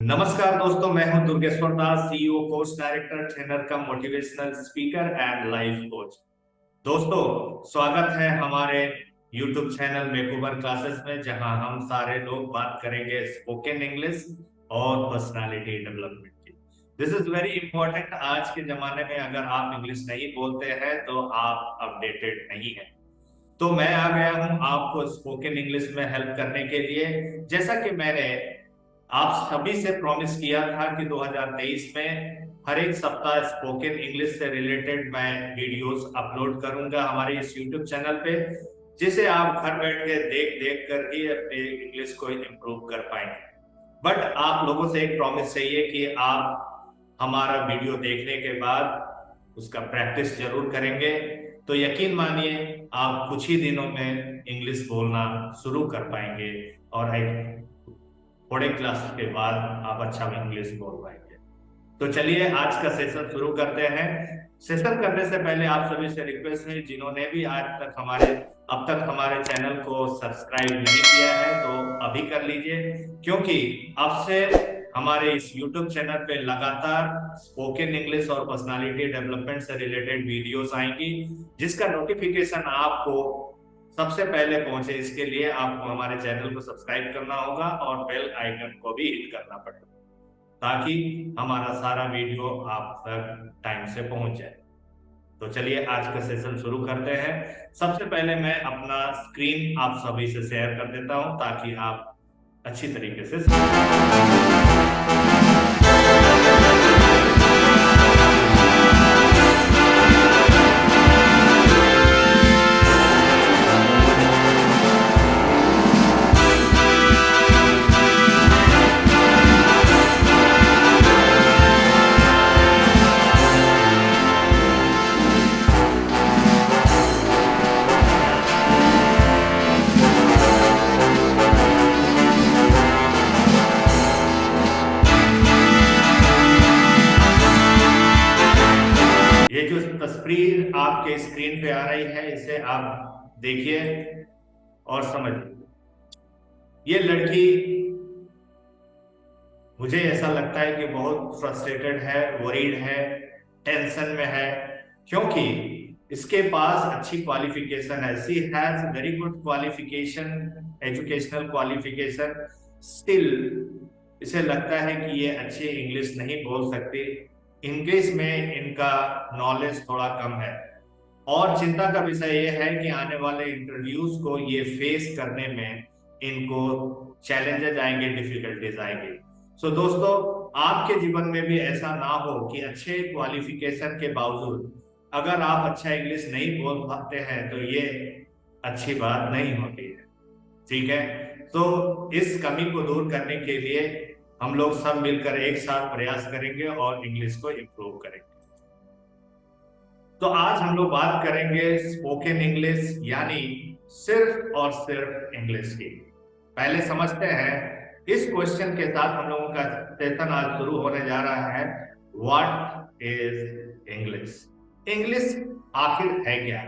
नमस्कार दोस्तों, मैं हूं दुर्गेश्वर दास, सीईओ, कोर्स डायरेक्टर, ट्रेनर का motivational speaker and life coach. दोस्तों, स्वागत है हमारे YouTube चैनल मेकओवर क्लासेस में, जहां हम सारे लोग बात करेंगे स्पोकन इंग्लिश और पर्सनालिटी डेवलपमेंट की। This is very important. आज के जमाने में अगर आप इंग्लिश नहीं बोलते हैं तो आप अपडेटेड नहीं हैं। तो मैं आ गया हूं आपको स्पोकन इंग्लिश में हेल्प करने के लिए। जैसा कि मैंने आप सभी से प्रॉमिस किया था कि 2023 में हर एक सप्ताह स्पोकन इंग्लिश से रिलेटेड मैं वीडियोस अपलोड करूंगा हमारे इस यूट्यूब चैनल पे, जिसे आप घर बैठ के देख देख कर ही अपने इंग्लिश को इम्प्रूव कर पाएंगे। बट आप लोगों से एक प्रॉमिस चाहिए कि आप हमारा वीडियो देखने के बाद उसका प्रैक्टिस जरूर करेंगे। तो यकीन मानिए, आप कुछ ही दिनों में इंग्लिश बोलना शुरू कर पाएंगे और थोड़े क्लास के बाद आप अच्छा इंग्लिश बोल पाएंगे। तो चलिए आज का सेशन शुरू करते हैं। सेशन करने से पहले आप सभी से रिक्वेस्ट है, जिन्होंने भी अब तक हमारे चैनल को सब्सक्राइब नहीं किया है तो अभी कर लीजिए, क्योंकि अब से हमारे इस YouTube चैनल पे लगातार स्पोकन इंग्लिश और पर्सनालिटी डेवलपमेंट से रिलेटेड वीडियोस आएंगी, जिसका नोटिफिकेशन आपको सबसे पहले पहुंचे। इसके लिए आपको हमारे चैनल को सब्सक्राइब करना होगा और बेल आइकन को भी हिट करना पड़ेगा, ताकि हमारा सारा वीडियो आप तक टाइम से पहुंच जाए। तो चलिए आज का सेशन शुरू करते हैं। सबसे पहले मैं अपना स्क्रीन आप सभी से शेयर कर देता हूं, ताकि आप अच्छी तरीके से जो तस्वीर आपके स्क्रीन पे आ रही है, इसे आप देखिए और समझिए। ये लड़की, मुझे ऐसा लगता है कि बहुत फ्रस्ट्रेटेड है, वरीड है, टेंशन में है, क्योंकि इसके पास अच्छी क्वालिफिकेशन है। She has very good qualification, educational qualification. Still इसे लगता है कि ये अच्छी इंग्लिश नहीं बोल सकती। इंग्लिश में इनका नॉलेज थोड़ा कम है, और चिंता का विषय यह है कि आने वाले इंटरव्यूज को ये फेस करने में इनको चैलेंजेस आएंगे, डिफिकल्टीज आएंगे। सो दोस्तों, आपके जीवन में भी ऐसा ना हो कि अच्छे क्वालिफिकेशन के बावजूद अगर आप अच्छा इंग्लिश नहीं बोल पाते हैं, तो ये अच्छी बात नहीं होती है। ठीक है, तो इस कमी को दूर करने के लिए हम लोग सब मिलकर एक साथ प्रयास करेंगे और इंग्लिश को इम्प्रूव करेंगे। तो आज हम लोग बात करेंगे स्पोकन इंग्लिश, यानी सिर्फ और सिर्फ इंग्लिश की। पहले समझते हैं, इस क्वेश्चन के साथ हम लोगों का सेशन आज शुरू होने जा रहा है। What is English? इंग्लिश आखिर है क्या?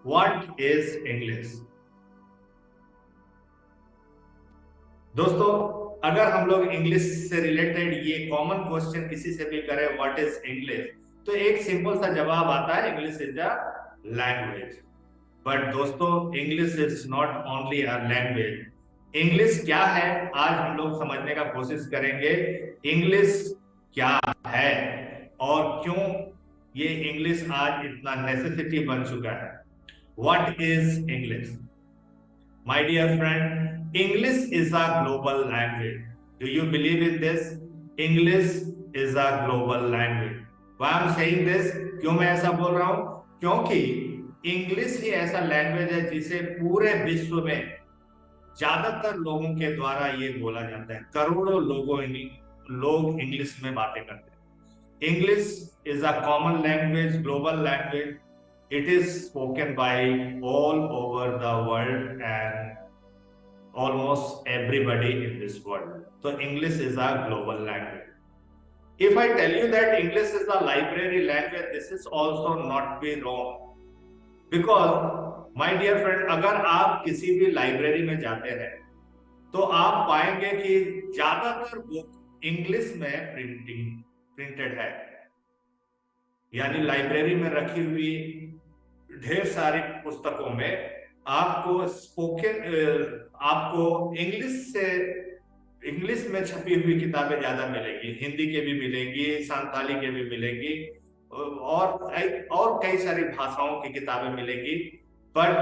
What is English? दोस्तों, अगर हम लोग इंग्लिश से रिलेटेड ये कॉमन क्वेश्चन किसी से भी करें, व्हाट इज इंग्लिश, तो एक सिंपल सा जवाब आता है, English is a language. But दोस्तों, English is not only a language. English क्या है, आज हम लोग समझने का कोशिश करेंगे। इंग्लिश क्या है और क्यों ये इंग्लिश आज इतना नेसेसिटी बन चुका है। What is English? My dear friend, English is a global language. Do you believe in this? English is a global language. Why I'm saying this? क्यों मैं ऐसा बोल रहा हूं? क्योंकि इंग्लिश ही ऐसा लैंग्वेज है जिसे पूरे विश्व में ज्यादातर लोगों के द्वारा ये बोला जाता है। करोड़ों लोग इंग्लिश में बातें करते हैं। English is a common language, global language. It is spoken by all over the world and almost everybody in this world. So English is a global language. If I tell you that English is a library language, this is also not be wrong. Because my dear friend, अगर आप किसी भी library में जाते हैं तो आप पाएंगे कि ज्यादातर बुक इंग्लिश में प्रिंटेड है, यानी लाइब्रेरी में रखी हुई ढेर सारी पुस्तकों में आपको इंग्लिश में छपी हुई किताबें ज्यादा मिलेंगी, हिंदी के भी मिलेंगी, संताली के भी मिलेंगी, और कई सारी भाषाओं की किताबें मिलेंगी। But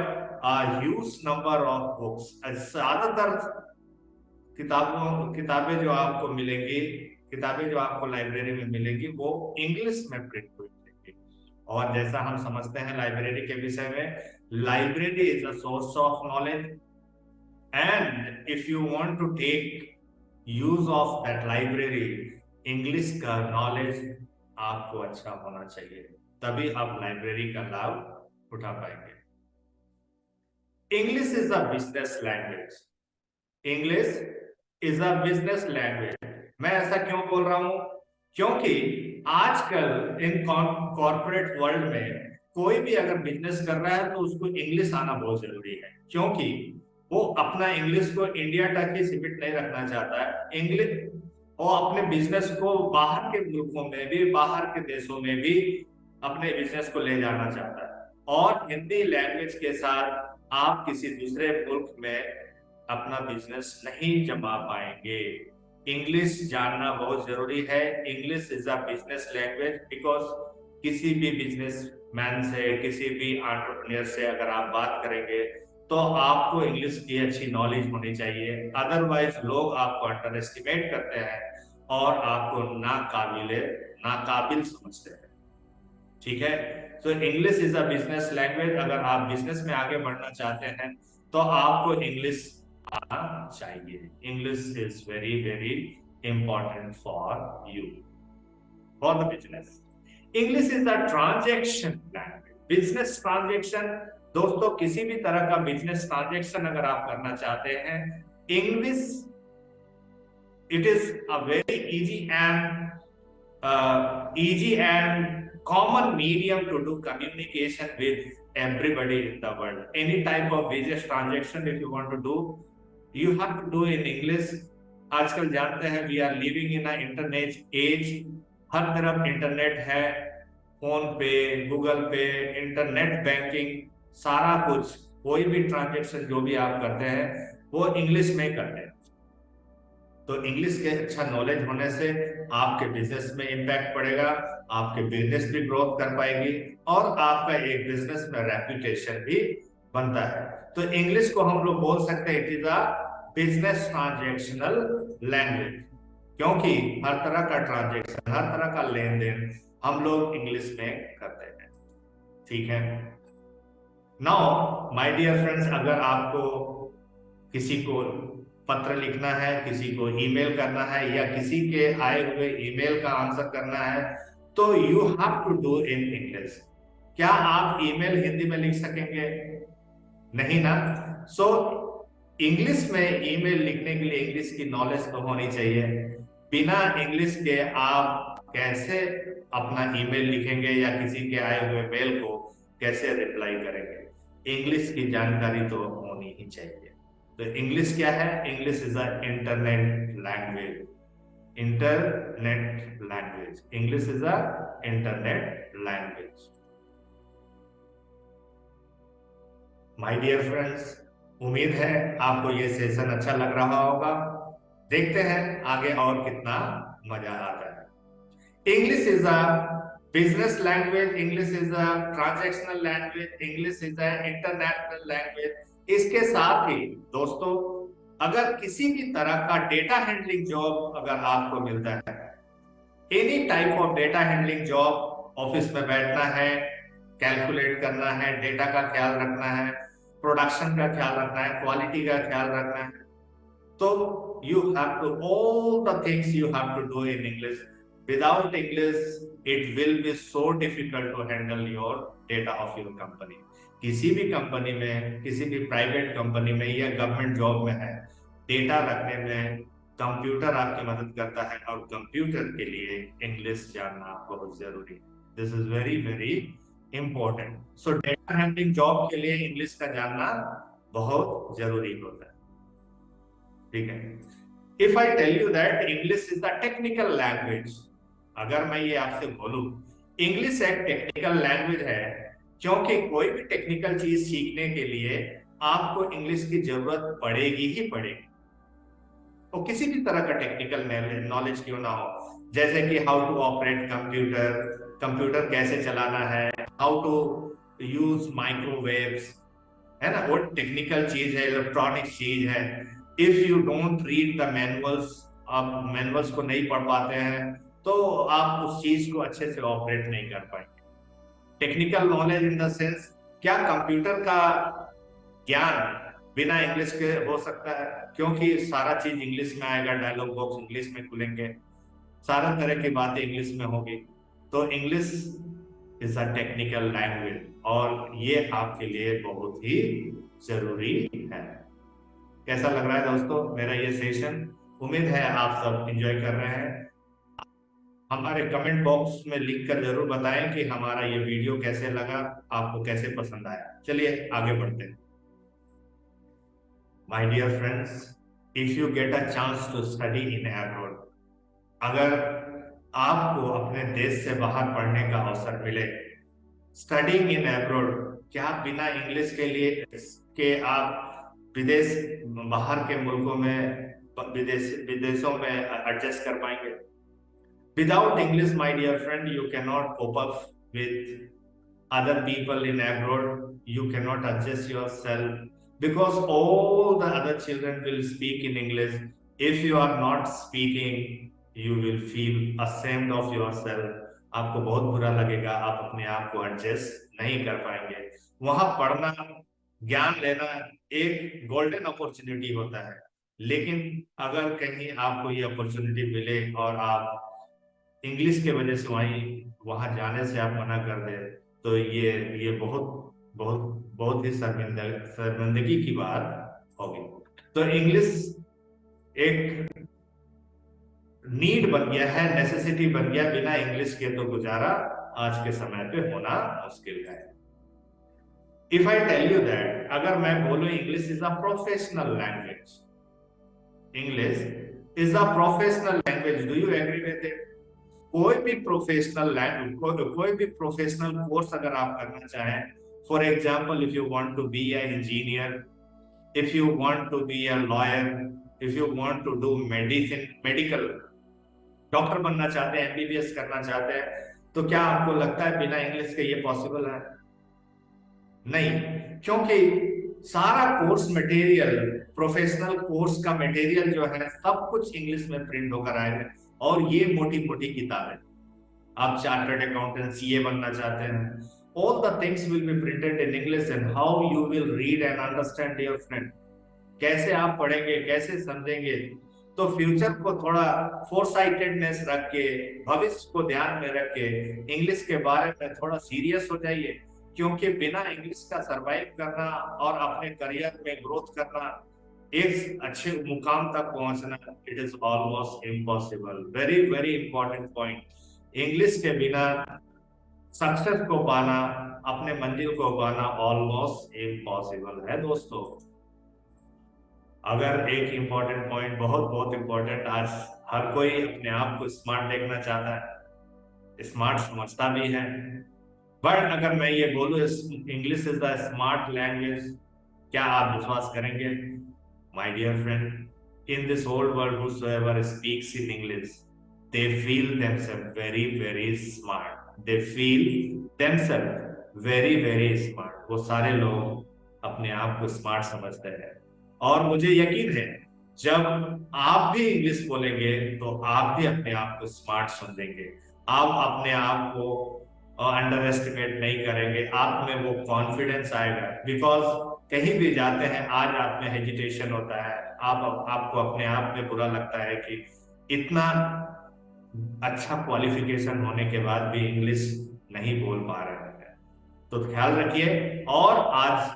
huge number of books, ज्यादातर किताबें जो आपको मिलेंगी, किताबें जो आपको लाइब्रेरी में मिलेंगी, वो इंग्लिश में प्रिंट हुई मिलेंगी। और जैसा हम समझते हैं लाइब्रेरी के विषय में, library is a source of knowledge, and if you want to take use of that library, English का नॉलेज आपको अच्छा होना चाहिए, तभी आप लाइब्रेरी का लाभ उठा पाएंगे। English is a business language, English is a business language. मैं ऐसा क्यों बोल रहा हूं? क्योंकि आजकल इन कॉर्पोरेट वर्ल्ड में कोई भी अगर बिजनेस कर रहा है तो उसको इंग्लिश आना बहुत जरूरी है, क्योंकि वो अपना इंग्लिश को इंडिया तक ही सीमित नहीं रखना चाहता है। इंग्लिश वो अपने बिजनेस को बाहर के मुल्कों में भी, बाहर के देशों में भी अपने बिजनेस को ले जाना चाहता है। और हिंदी लैंग्वेज के साथ आप किसी दूसरे मुल्क में अपना बिजनेस नहीं जमा पाएंगे। इंग्लिश जानना बहुत जरूरी है। English is a business language, because किसी भी बिजनेस मैन से, किसी भी एंटरप्रेन्योर से अगर आप बात करेंगे तो आपको इंग्लिश की अच्छी नॉलेज होनी चाहिए, अदरवाइज लोग आपको अंडर एस्टिमेट करते हैं और आपको नाकाबिल समझते हैं। ठीक है, तो English is a business language. अगर आप बिजनेस में आगे बढ़ना चाहते हैं तो आपको इंग्लिश आना चाहिए। English is very very important for you, for the business. English is the transaction language, business transaction. दोस्तों, किसी भी तरह का बिजनेस ट्रांजैक्शन अगर आप करना चाहते हैं, English it is a very easy and common medium to do communication with everybody in the world. Any type of business transaction if you want to do, you have to do in English. आजकल जानते हैं we are living in an internet age, हर तरफ internet है, phone पे, Google पे, internet banking, सारा कुछ, कोई भी ट्रांजेक्शन जो भी आप करते हैं वो इंग्लिश में करते हैं। तो इंग्लिश के अच्छा नॉलेज होने से आपके बिजनेस में इंपैक्ट पड़ेगा, आपके बिजनेस भी ग्रोथ कर पाएगी और आपका एक बिजनेस में रेपुटेशन भी बनता है। तो इंग्लिश को हम लोग बोल सकते हैं it is a business transactional language, क्योंकि हर तरह का ट्रांजैक्शन, हर तरह का लेन देन हम लोग इंग्लिश में करते हैं। ठीक है, नाउ माय डियर फ्रेंड्स, अगर आपको किसी को पत्र लिखना है, किसी को ईमेल करना है, या किसी के आए हुए ईमेल का आंसर करना है, तो you have to do in English. क्या आप ईमेल हिंदी में लिख सकेंगे? नहीं ना। सो इंग्लिश में ईमेल लिखने के लिए इंग्लिश की नॉलेज तो होनी चाहिए। बिना इंग्लिश के आप कैसे अपना ईमेल लिखेंगे या किसी के आए हुए मेल को कैसे रिप्लाई करेंगे? इंग्लिश की जानकारी तो होनी ही चाहिए। तो इंग्लिश क्या है? English is a internet language, internet language. English is a internet language. My dear friends, उम्मीद है आपको ये सेशन अच्छा लग रहा होगा। देखते हैं आगे और कितना मजा आता है। English is a business language, English is a transactional language, English is a international language. इसके साथ ही दोस्तों, अगर किसी भी तरह का डेटा हैंडलिंग जॉब अगर आपको मिलता है, any type of data handling job, office में बैठना है, कैलकुलेट करना है, डेटा का ख्याल रखना है, प्रोडक्शन का ख्याल रखना है, क्वालिटी का ख्याल रखना है, तो you have to all the things you have to do in English. Without English, it will be so difficult to handle your data of your company. किसी भी कंपनी में, किसी भी प्राइवेट कंपनी में या गवर्नमेंट जॉब में है, data रखने में कंप्यूटर आपकी मदद करता है और कंप्यूटर के लिए इंग्लिश जानना बहुत जरूरी है। This is very very important. So data handling job के लिए इंग्लिश का जानना बहुत जरूरी होता है। ठीक है, if I tell you that English is the technical language, अगर मैं ये आपसे बोलूं इंग्लिश एक टेक्निकल लैंग्वेज है, क्योंकि कोई भी टेक्निकल चीज सीखने के लिए आपको इंग्लिश की जरूरत पड़ेगी ही पड़ेगी। तो किसी भी तरह का टेक्निकल नॉलेज क्यों ना हो, जैसे कि how to operate computer, computer कैसे चलाना है, हाउ टू यूज माइक्रोवेव्स, है ना, वो टेक्निकल चीज है, इलेक्ट्रॉनिक चीज है। If you don't read the manuals, आप मैनुअल्स को नहीं पढ़ पाते हैं तो आप उस चीज को अच्छे से ऑपरेट नहीं कर पाएंगे। Technical knowledge in the sense, क्या कंप्यूटर का ज्ञान बिना इंग्लिश के हो सकता है? क्योंकि सारा चीज इंग्लिश में आएगा, डायलॉग बॉक्स इंग्लिश में खुलेंगे, सारा तरह की बातें इंग्लिश में होगी। तो English is a technical language और ये आपके लिए बहुत ही जरूरी है। कैसा लग रहा है दोस्तों मेरा ये सेशन? उम्मीद है आप सब एंजॉय कर रहे हैं। हमारे कमेंट बॉक्स में लिख कर जरूर बताएं कि हमारा ये वीडियो कैसे लगा, आपको कैसे पसंद आया। चलिए आगे बढ़ते हैं। My dear friends, if you get a chance to study in abroad, अगर आपको अपने देश से बाहर पढ़ने का अवसर मिले, स्टडिंग इन अब्रॉड, क्या बिना इंग्लिश के लिए के आप विदेश, बाहर के मुल्कों में, विदेशों में एडजस्ट कर पाएंगे? Without English my dear friend, you can not cope up with other people in abroad. You cannot adjust yourself because all the other children will speak in English. If you are not speaking, you will feel ashamed of yourself. आपको बहुत बुरा लगेगा, आप अपने आप को adjust नहीं कर पाएंगे। वहां पढ़ना, ज्ञान लेना एक गोल्डन अपॉर्चुनिटी होता है, लेकिन अगर कहीं आपको ये अपॉर्चुनिटी मिले और आप इंग्लिश के वजह से वहां जाने से आप मना कर दे, तो ये बहुत बहुत बहुत ही शर्मिंदगी की बात होगी। तो इंग्लिश एक नीड बन गया है, नेसेसिटी बन गया। बिना इंग्लिश के तो गुजारा आज के समय पे होना मुश्किल है। If I tell you that, अगर मैं बोलूं English is a professional language, English is a professional language, do you agree with it? कोई भी प्रोफेशनल लैंग्वेज, कोई भी प्रोफेशनल कोर्स अगर आप करना चाहें, for example if you want to be a engineer, if you want to be a lawyer, if you want to do medicine, medical doctor बनना चाहते हैं, एमबीबीएस करना चाहते हैं, तो क्या आपको लगता है बिना इंग्लिश के ये पॉसिबल है? नहीं, क्योंकि सारा कोर्स मटेरियल, प्रोफेशनल कोर्स का मटेरियल जो है सब कुछ इंग्लिश में प्रिंट होकर आएगा। और ये मोटी मोटी किताबें, आप चार्टर्ड अकाउंटेंट सीए बनना चाहते हैं, all the things will be printed in English, and how you will read and understand your friend, कैसे आप पढ़ेंगे, कैसे समझेंगे? तो फ्यूचर को थोड़ा फोरसाइटेडनेस रख के, भविष्य को ध्यान में रख के इंग्लिश के बारे में थोड़ा सीरियस हो जाइए, क्योंकि बिना इंग्लिश का सरवाइव करना और अपने करियर में ग्रोथ करना, एक अच्छे मुकाम तक पहुंचना, it is almost impossible. Very very important point, English के बिना सक्सेस को पाना, अपने मंजिल को पाना ऑलमोस्ट इम्पॉसिबल है दोस्तों। अगर एक इंपॉर्टेंट पॉइंट, बहुत बहुत इंपॉर्टेंट, आज हर कोई अपने आप को स्मार्ट देखना चाहता है, स्मार्ट समझता भी है, बट अगर मैं ये बोलूं English is the smart language, क्या आप विश्वास करेंगे? My dear friend, in this whole world, whosoever speaks in English, they feel themselves very, very smart. They feel themselves very, very smart. वो सारे लोग अपने आप को स्मार्ट समझते हैं, और मुझे यकीन है जब आप भी इंग्लिश बोलेंगे तो आप भी अपने आप को स्मार्ट समझेंगे, आप अपने आप को अंडर एस्टिमेट नहीं करेंगे, आप में वो कॉन्फिडेंस आएगा। बिकॉज कहीं भी जाते हैं, आज आप में हेजिटेशन होता है, आपको अपने आप में बुरा लगता है कि इतना अच्छा क्वालिफिकेशन होने के बाद भी इंग्लिश नहीं बोल पा रहे हैं। तो ख्याल रखिए, और आज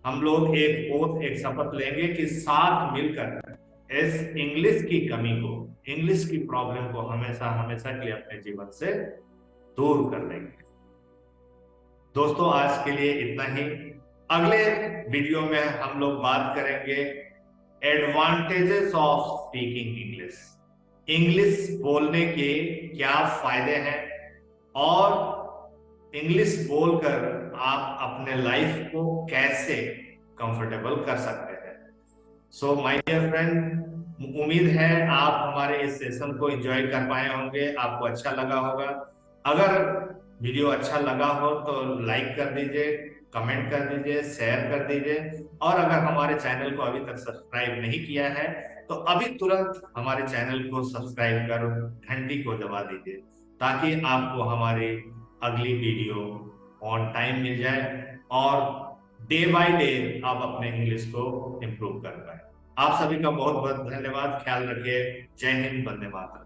हम लोग एक शपथ लेंगे कि साथ मिलकर इस इंग्लिश की कमी को, इंग्लिश की प्रॉब्लम को हमेशा हमेशा के लिए अपने जीवन से दूर कर देंगे। दोस्तों आज के लिए इतना ही। अगले वीडियो में हम लोग बात करेंगे advantages of speaking English, English बोलने के क्या फायदे हैं और इंग्लिश बोलकर आप अपने लाइफ को कैसे कंफर्टेबल कर सकते हैं। सो माय डियर फ्रेंड, उम्मीद है आप हमारे इस सेशन को एंजॉय कर पाए होंगे, आपको अच्छा लगा होगा। अगर वीडियो अच्छा लगा हो तो लाइक कर दीजिए, कमेंट कर दीजिए, शेयर कर दीजिए, और अगर हमारे चैनल को अभी तक सब्सक्राइब नहीं किया है तो अभी तुरंत हमारे चैनल को सब्सक्राइब कर घंटी को दबा दीजिए, ताकि आपको हमारी अगली वीडियो ऑन टाइम मिल जाए और डे बाय डे आप अपने इंग्लिश को इम्प्रूव कर पाए। आप सभी का बहुत बहुत धन्यवाद। ख्याल रखिए। जय हिंद, वंदे मातरम।